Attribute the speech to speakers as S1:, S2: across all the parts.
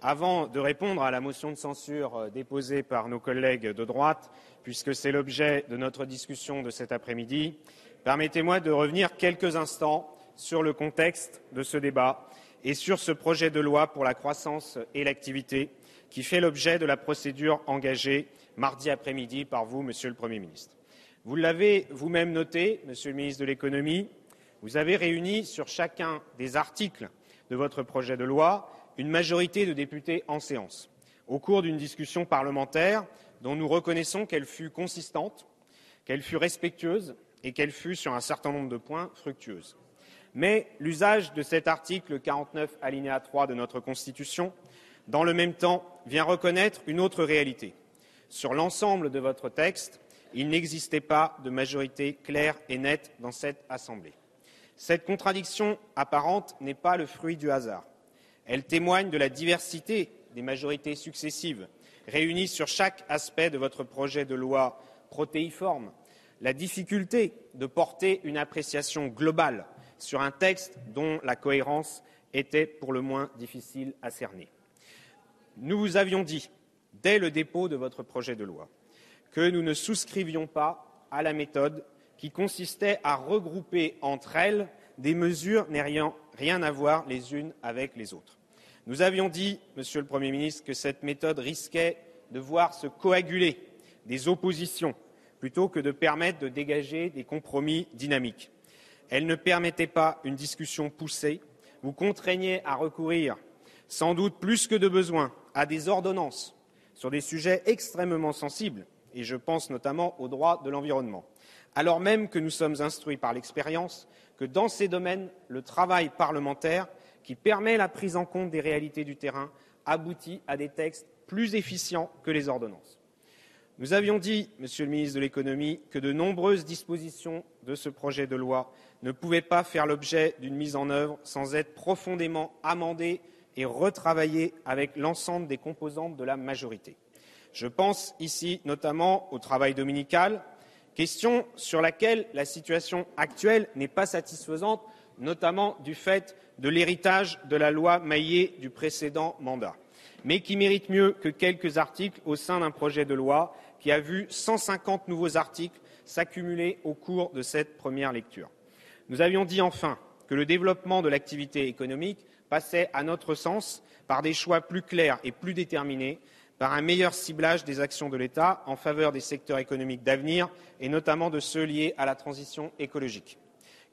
S1: Avant de répondre à la motion de censure déposée par nos collègues de droite, puisque c'est l'objet de notre discussion de cet après-midi, permettez-moi de revenir quelques instants sur le contexte de ce débat et sur ce projet de loi pour la croissance et l'activité qui fait l'objet de la procédure engagée mardi après-midi par vous, Monsieur le Premier ministre. Vous l'avez vous-même noté, Monsieur le ministre de l'Économie, vous avez réuni sur chacun des articles de votre projet de loi une majorité de députés en séance, au cours d'une discussion parlementaire dont nous reconnaissons qu'elle fut consistante, qu'elle fut respectueuse et qu'elle fut, sur un certain nombre de points, fructueuse. Mais l'usage de cet article 49 alinéa 3 de notre Constitution, dans le même temps, vient reconnaître une autre réalité. Sur l'ensemble de votre texte, il n'existait pas de majorité claire et nette dans cette Assemblée. Cette contradiction apparente n'est pas le fruit du hasard. Elle témoigne de la diversité des majorités successives, réunies sur chaque aspect de votre projet de loi protéiforme, la difficulté de porter une appréciation globale sur un texte dont la cohérence était pour le moins difficile à cerner. Nous vous avions dit, dès le dépôt de votre projet de loi, que nous ne souscrivions pas à la méthode qui consistait à regrouper entre elles des mesures n'ayant rien à voir les unes avec les autres. Nous avions dit, Monsieur le Premier ministre, que cette méthode risquait de voir se coaguler des oppositions plutôt que de permettre de dégager des compromis dynamiques. Elle ne permettait pas une discussion poussée, vous contraignait à recourir, sans doute plus que de besoin, à des ordonnances sur des sujets extrêmement sensibles, et je pense notamment au droit de l'environnement, alors même que nous sommes instruits par l'expérience que dans ces domaines, le travail parlementaire, qui permet la prise en compte des réalités du terrain, aboutit à des textes plus efficients que les ordonnances. Nous avions dit, Monsieur le ministre de l'Économie, que de nombreuses dispositions de ce projet de loi ne pouvaient pas faire l'objet d'une mise en œuvre sans être profondément amendées et retravaillées avec l'ensemble des composantes de la majorité. Je pense ici notamment au travail dominical, question sur laquelle la situation actuelle n'est pas satisfaisante, notamment du fait de l'héritage de la loi Maillet du précédent mandat, mais qui mérite mieux que quelques articles au sein d'un projet de loi qui a vu 150 nouveaux articles s'accumuler au cours de cette première lecture. Nous avions dit enfin que le développement de l'activité économique passait, à notre sens, par des choix plus clairs et plus déterminés, par un meilleur ciblage des actions de l'État en faveur des secteurs économiques d'avenir et notamment de ceux liés à la transition écologique.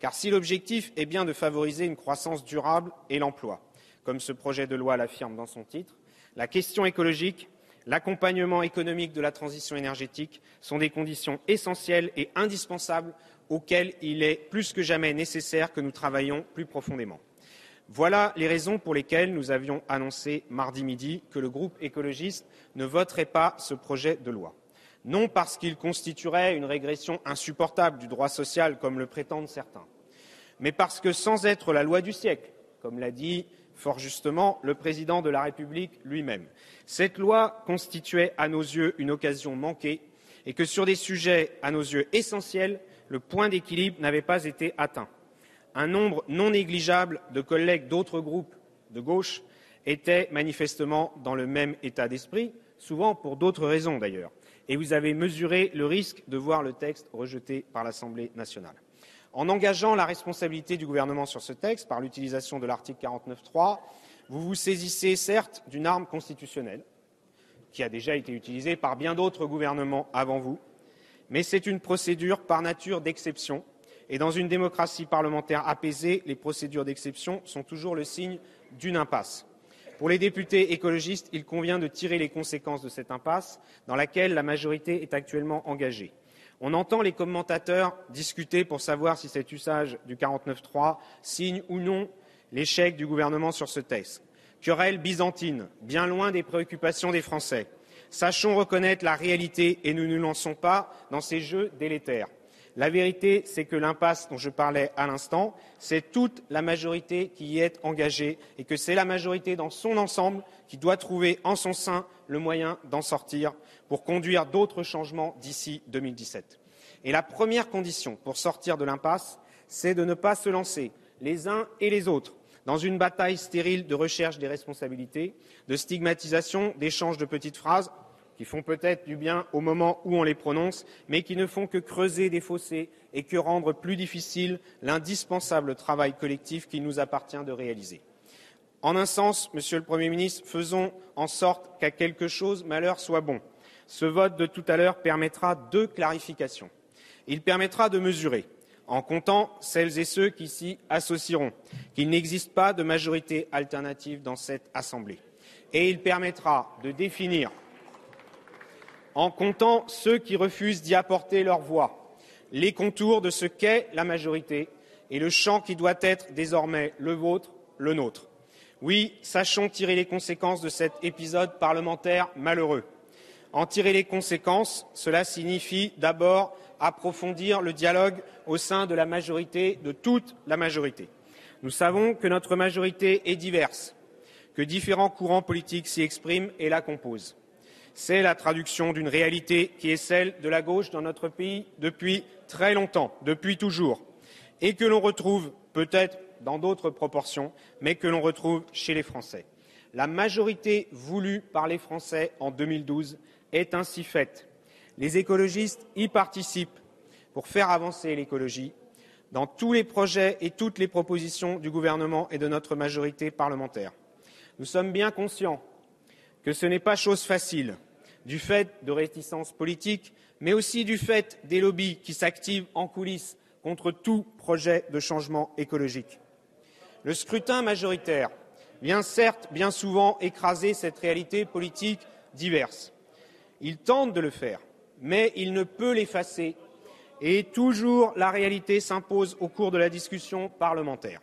S1: Car si l'objectif est bien de favoriser une croissance durable et l'emploi, comme ce projet de loi l'affirme dans son titre, la question écologique, l'accompagnement économique de la transition énergétique sont des conditions essentielles et indispensables auxquelles il est plus que jamais nécessaire que nous travaillions plus profondément. Voilà les raisons pour lesquelles nous avions annoncé mardi midi que le groupe écologiste ne voterait pas ce projet de loi. Non parce qu'il constituerait une régression insupportable du droit social, comme le prétendent certains, mais parce que, sans être la loi du siècle, comme l'a dit fort justement le président de la République lui-même, cette loi constituait à nos yeux une occasion manquée et que sur des sujets à nos yeux essentiels, le point d'équilibre n'avait pas été atteint. Un nombre non négligeable de collègues d'autres groupes de gauche étaient manifestement dans le même état d'esprit, souvent pour d'autres raisons d'ailleurs, et vous avez mesuré le risque de voir le texte rejeté par l'Assemblée nationale. En engageant la responsabilité du gouvernement sur ce texte par l'utilisation de l'article 49.3, vous vous saisissez certes d'une arme constitutionnelle qui a déjà été utilisée par bien d'autres gouvernements avant vous, mais c'est une procédure par nature d'exception. Et dans une démocratie parlementaire apaisée, les procédures d'exception sont toujours le signe d'une impasse. Pour les députés écologistes, il convient de tirer les conséquences de cette impasse dans laquelle la majorité est actuellement engagée. On entend les commentateurs discuter pour savoir si cet usage du 49.3 signe ou non l'échec du gouvernement sur ce texte. Querelle byzantine, bien loin des préoccupations des Français. Sachons reconnaître la réalité et ne nous lançons pas dans ces jeux délétères. La vérité, c'est que l'impasse dont je parlais à l'instant, c'est toute la majorité qui y est engagée et que c'est la majorité dans son ensemble qui doit trouver en son sein le moyen d'en sortir pour conduire d'autres changements d'ici 2017. Et la première condition pour sortir de l'impasse, c'est de ne pas se lancer, les uns et les autres, dans une bataille stérile de recherche des responsabilités, de stigmatisation, d'échange de petites phrases qui font peut-être du bien au moment où on les prononce, mais qui ne font que creuser des fossés et que rendre plus difficile l'indispensable travail collectif qu'il nous appartient de réaliser. En un sens, Monsieur le Premier ministre, faisons en sorte qu'à quelque chose malheur soit bon. Ce vote de tout à l'heure permettra deux clarifications. Il permettra de mesurer, en comptant celles et ceux qui s'y associeront, qu'il n'existe pas de majorité alternative dans cette Assemblée. Et il permettra de définir, en comptant ceux qui refusent d'y apporter leur voix, les contours de ce qu'est la majorité et le champ qui doit être désormais le vôtre, le nôtre. Oui, sachons tirer les conséquences de cet épisode parlementaire malheureux. En tirer les conséquences, cela signifie d'abord approfondir le dialogue au sein de la majorité, de toute la majorité. Nous savons que notre majorité est diverse, que différents courants politiques s'y expriment et la composent. C'est la traduction d'une réalité qui est celle de la gauche dans notre pays depuis très longtemps, depuis toujours, et que l'on retrouve peut-être dans d'autres proportions, mais que l'on retrouve chez les Français. La majorité voulue par les Français en 2012 est ainsi faite. Les écologistes y participent pour faire avancer l'écologie dans tous les projets et toutes les propositions du gouvernement et de notre majorité parlementaire. Nous sommes bien conscients que ce n'est pas chose facile, du fait de réticences politiques, mais aussi du fait des lobbies qui s'activent en coulisses contre tout projet de changement écologique. Le scrutin majoritaire vient certes bien souvent écraser cette réalité politique diverse. Il tente de le faire, mais il ne peut l'effacer et toujours la réalité s'impose au cours de la discussion parlementaire.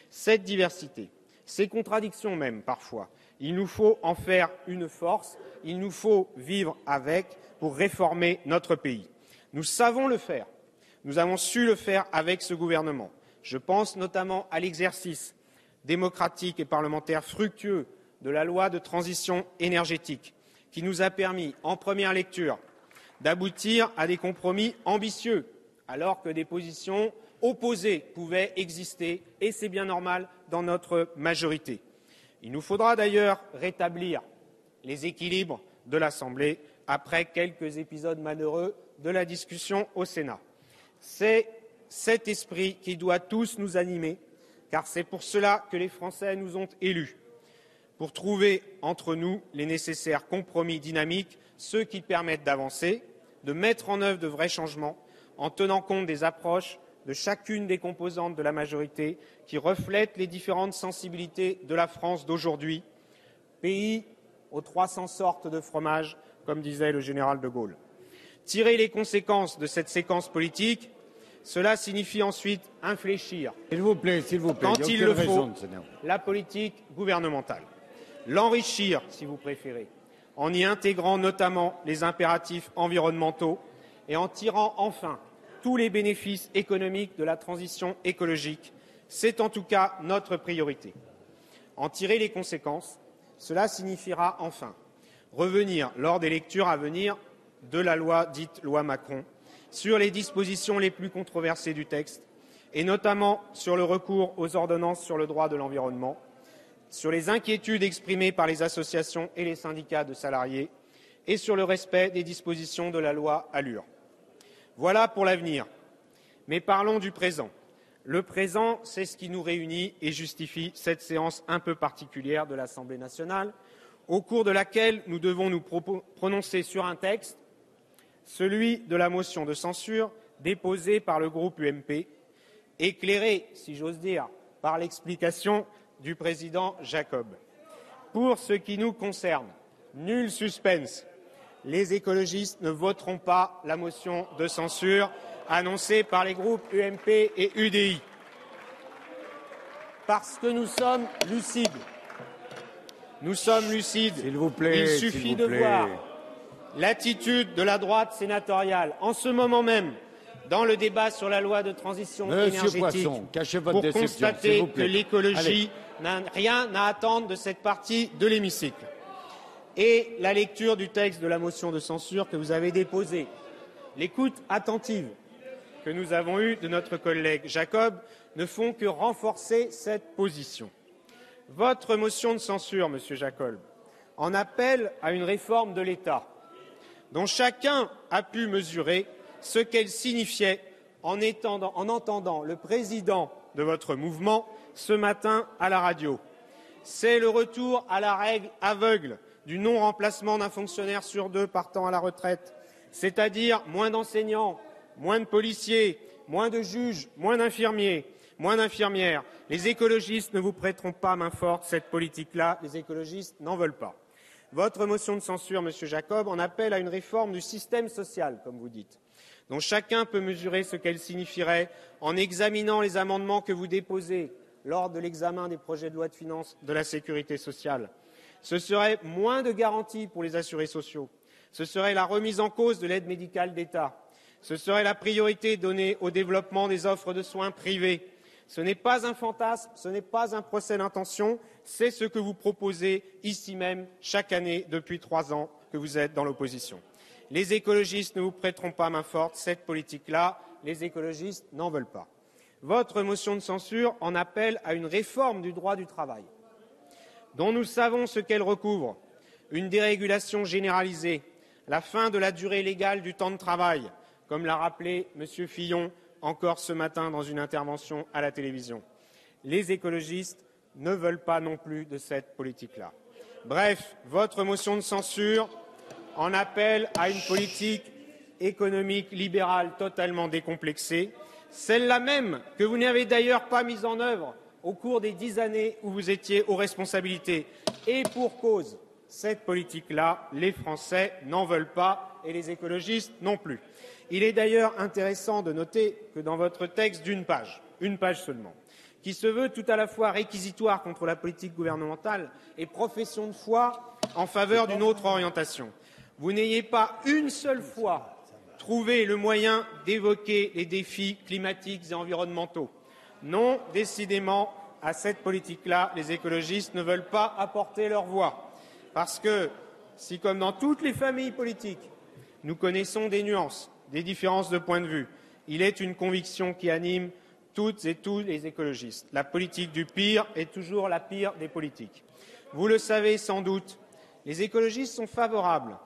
S1: Cette diversité, ces contradictions même parfois, il nous faut en faire une force, il nous faut vivre avec pour réformer notre pays. Nous savons le faire, nous avons su le faire avec ce gouvernement. Je pense notamment à l'exercice démocratique et parlementaire fructueux de la loi de transition énergétique qui nous a permis, en première lecture, d'aboutir à des compromis ambitieux, alors que des positions opposées pouvaient exister, et c'est bien normal dans notre majorité. Il nous faudra d'ailleurs rétablir les équilibres de l'Assemblée après quelques épisodes malheureux de la discussion au Sénat. C'est cet esprit qui doit tous nous animer, car c'est pour cela que les Français nous ont élus, pour trouver entre nous les nécessaires compromis dynamiques, ceux qui permettent d'avancer, de mettre en œuvre de vrais changements, en tenant compte des approches de chacune des composantes de la majorité qui reflètent les différentes sensibilités de la France d'aujourd'hui, pays aux 300 sortes de fromages, comme disait le général de Gaulle. Tirer les conséquences de cette séquence politique, cela signifie ensuite infléchir,
S2: s'il vous plaît,
S1: quand il le faut, la politique gouvernementale. L'enrichir, si vous préférez, en y intégrant notamment les impératifs environnementaux et en tirant enfin tous les bénéfices économiques de la transition écologique. C'est en tout cas notre priorité. En tirer les conséquences, cela signifiera enfin revenir lors des lectures à venir de la loi dite loi Macron sur les dispositions les plus controversées du texte, et notamment sur le recours aux ordonnances sur le droit de l'environnement, sur les inquiétudes exprimées par les associations et les syndicats de salariés, et sur le respect des dispositions de la loi Allure. Voilà pour l'avenir. Mais parlons du présent. Le présent, c'est ce qui nous réunit et justifie cette séance un peu particulière de l'Assemblée nationale, au cours de laquelle nous devons nous prononcer sur un texte, celui de la motion de censure déposée par le groupe UMP, éclairé, si j'ose dire, par l'explication du président Jacob. Pour ce qui nous concerne, nul suspense. Les écologistes ne voteront pas la motion de censure annoncée par les groupes UMP et UDI. Parce que nous sommes lucides. Nous sommes lucides.
S2: S'il vous plaît,
S1: il suffit de voir l'attitude de la droite sénatoriale en ce moment même dans le débat sur la loi de transition énergétique
S2: Poisson, cachez votre
S1: pour
S2: déception,
S1: constater que l'écologie n'a rien à attendre de cette partie de l'hémicycle. Et la lecture du texte de la motion de censure que vous avez déposée, l'écoute attentive que nous avons eue de notre collègue Jacob ne font que renforcer cette position. Votre motion de censure, Monsieur Jacob, en appelle à une réforme de l'État dont chacun a pu mesurer ce qu'elle signifiait en entendant le président de votre mouvement ce matin à la radio. C'est le retour à la règle aveugle du non-remplacement d'un fonctionnaire sur 2 partant à la retraite, c'est-à-dire moins d'enseignants, moins de policiers, moins de juges, moins d'infirmiers, moins d'infirmières. Les écologistes ne vous prêteront pas main forte cette politique-là. Les écologistes n'en veulent pas. Votre motion de censure, Monsieur Jacob, en appelle à une réforme du système social, comme vous dites, dont chacun peut mesurer ce qu'elle signifierait en examinant les amendements que vous déposez lors de l'examen des projets de loi de finances de la sécurité sociale. Ce serait moins de garanties pour les assurés sociaux. Ce serait la remise en cause de l'aide médicale d'État. Ce serait la priorité donnée au développement des offres de soins privées. Ce n'est pas un fantasme, ce n'est pas un procès d'intention, c'est ce que vous proposez ici même chaque année depuis 3 ans que vous êtes dans l'opposition. Les écologistes ne vous prêteront pas main forte, cette politique-là, les écologistes n'en veulent pas. Votre motion de censure en appelle à une réforme du droit du travail, dont nous savons ce qu'elle recouvre, une dérégulation généralisée, la fin de la durée légale du temps de travail, comme l'a rappelé M. Fillon encore ce matin dans une intervention à la télévision. Les écologistes ne veulent pas non plus de cette politique-là. Bref, votre motion de censure en appelle à une politique économique libérale totalement décomplexée, celle-là même que vous n'avez d'ailleurs pas mise en œuvre au cours des 10 années où vous étiez aux responsabilités. Et pour cause, cette politique-là, les Français n'en veulent pas et les écologistes non plus. Il est d'ailleurs intéressant de noter que dans votre texte d'une page seulement, qui se veut tout à la fois réquisitoire contre la politique gouvernementale et profession de foi en faveur d'une autre orientation, vous n'ayez pas une seule fois trouvé le moyen d'évoquer les défis climatiques et environnementaux. Non, décidément, à cette politique-là, les écologistes ne veulent pas apporter leur voix. Parce que, si comme dans toutes les familles politiques, nous connaissons des nuances, des différences de point de vue, il est une conviction qui anime toutes et tous les écologistes. La politique du pire est toujours la pire des politiques. Vous le savez sans doute, les écologistes sont favorables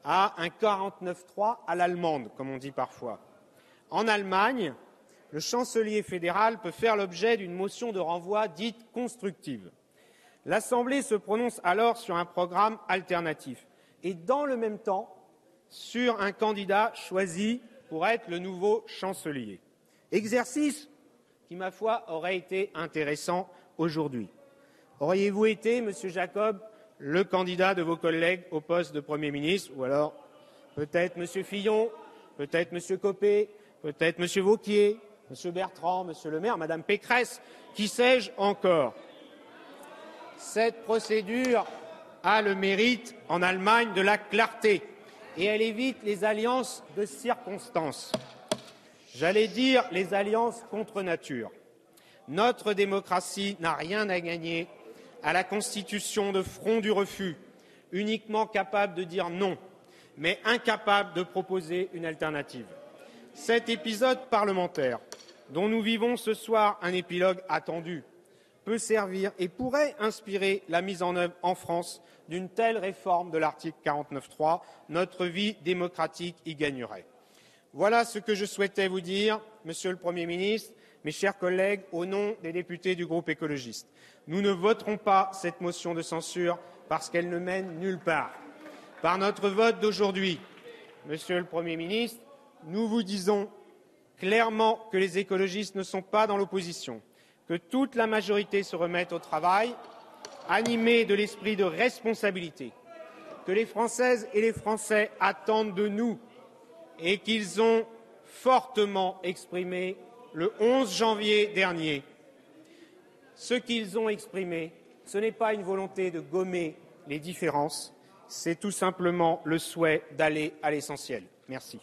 S1: à un 49.3 à l'allemande, comme on dit parfois. En Allemagne, le chancelier fédéral peut faire l'objet d'une motion de renvoi dite constructive. L'Assemblée se prononce alors sur un programme alternatif et, dans le même temps, sur un candidat choisi pour être le nouveau chancelier. Exercice qui, ma foi, aurait été intéressant aujourd'hui. Auriez-vous été, Monsieur Jacob, le candidat de vos collègues au poste de Premier ministre, ou alors peut-être M. Fillon, peut-être M. Copé, peut-être M. Wauquiez, M. Bertrand, M. Le Maire, Mme Pécresse, qui sais-je encore. Cette procédure a le mérite, en Allemagne, de la clarté, et elle évite les alliances de circonstances. J'allais dire les alliances contre nature. Notre démocratie n'a rien à gagner à la constitution de front du refus, uniquement capable de dire non, mais incapable de proposer une alternative. Cet épisode parlementaire, dont nous vivons ce soir un épilogue attendu, peut servir et pourrait inspirer la mise en œuvre en France d'une telle réforme de l'article 49.3. Notre vie démocratique y gagnerait. Voilà ce que je souhaitais vous dire, Monsieur le Premier ministre, mes chers collègues, au nom des députés du groupe écologiste. Nous ne voterons pas cette motion de censure parce qu'elle ne mène nulle part. Par notre vote d'aujourd'hui, Monsieur le Premier ministre, nous vous disons clairement que les écologistes ne sont pas dans l'opposition, que toute la majorité se remette au travail, animée de l'esprit de responsabilité, que les Françaises et les Français attendent de nous et qu'ils ont fortement exprimé le 11 janvier dernier. Ce qu'ils ont exprimé, ce n'est pas une volonté de gommer les différences, c'est tout simplement le souhait d'aller à l'essentiel. Merci.